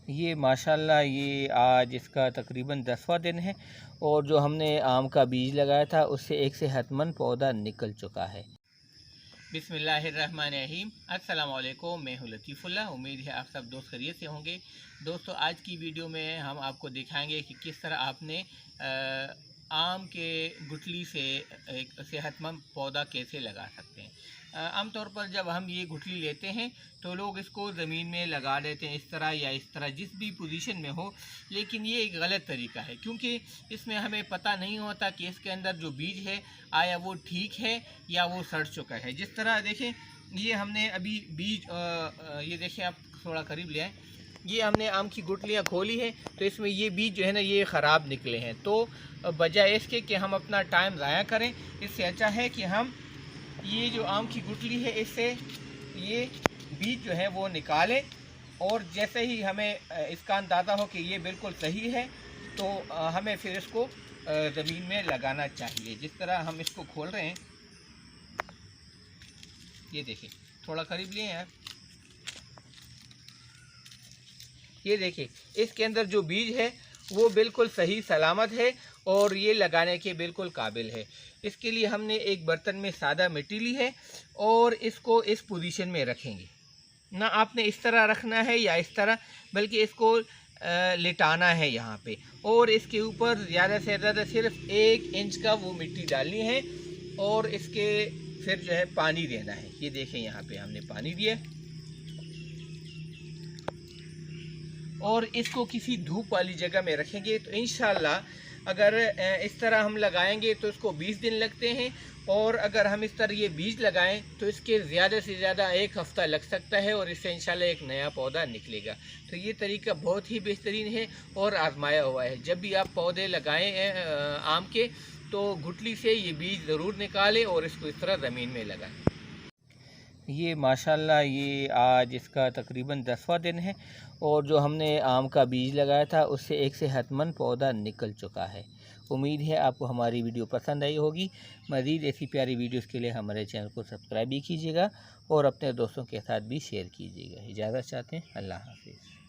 ये माशाल्लाह ये आज इसका तकरीबन 10वां दिन है और जो हमने आम का बीज लगाया था उससे एक सेहतमंद पौधा निकल चुका है। बिस्मिल्लाहिर्रहमानिर्रहीम। अस्सलाम वालेकुम, मैं हूं लतीफ़ुल्लाह। उम्मीद है आप सब दोस्त खैरियत से होंगे। दोस्तों, आज की वीडियो में हम आपको दिखाएंगे कि किस तरह आपने आम के गुठली से एक सेहतमंद पौधा कैसे लगा सकते हैं। आमतौर पर जब हम ये गुठली लेते हैं तो लोग इसको ज़मीन में लगा देते हैं, इस तरह या इस तरह, जिस भी पोजीशन में हो। लेकिन ये एक गलत तरीका है, क्योंकि इसमें हमें पता नहीं होता कि इसके अंदर जो बीज है आया वो ठीक है या वो सड़ चुका है। जिस तरह देखें, ये हमने अभी बीज ये देखें, आप थोड़ा करीब ले आए, ये हमने आम की गुठलियाँ खोली हैं तो इसमें ये बीज जो है ना ये ख़राब निकले हैं। तो बजाय इसके कि हम अपना टाइम ज़ाया करें, इससे अच्छा है कि हम ये जो आम की गुठली है इससे ये बीज जो है वो निकालें, और जैसे ही हमें इसका अंदाज़ा हो कि ये बिल्कुल सही है तो हमें फिर इसको ज़मीन में लगाना चाहिए। जिस तरह हम इसको खोल रहे हैं, ये देखिए, थोड़ा करीब लिए हैं, ये देखिए, इसके अंदर जो बीज है वो बिल्कुल सही सलामत है और ये लगाने के बिल्कुल काबिल है। इसके लिए हमने एक बर्तन में सादा मिट्टी ली है और इसको इस पोजीशन में रखेंगे। ना आपने इस तरह रखना है या इस तरह, बल्कि इसको लिटाना है यहाँ पे, और इसके ऊपर ज़्यादा से ज़्यादा सिर्फ 1 इंच का वो मिट्टी डालनी है और इसके फिर जो है पानी देना है। ये देखें, यहाँ पे हमने पानी दिया और इसको किसी धूप वाली जगह में रखेंगे तो इंशाल्लाह अगर इस तरह हम लगाएंगे तो इसको 20 दिन लगते हैं, और अगर हम इस तरह ये बीज लगाएं तो इसके ज़्यादा से ज़्यादा 1 हफ़्ता लग सकता है और इससे इंशाल्लाह एक नया पौधा निकलेगा। तो ये तरीका बहुत ही बेहतरीन है और आजमाया हुआ है। जब भी आप पौधे लगाएं आम के, तो गुठली से ये बीज ज़रूर निकालें और इसको इस तरह ज़मीन में लगाएं। ये माशाल्लाह ये आज इसका तकरीबन 10वां दिन है और जो हमने आम का बीज लगाया था उससे एक सेहतमंद पौधा निकल चुका है। उम्मीद है आपको हमारी वीडियो पसंद आई होगी। मज़ीद ऐसी प्यारी वीडियोस के लिए हमारे चैनल को सब्सक्राइब भी कीजिएगा और अपने दोस्तों के साथ भी शेयर कीजिएगा। इजाज़त चाहते हैं, अल्लाह हाफ़िज़।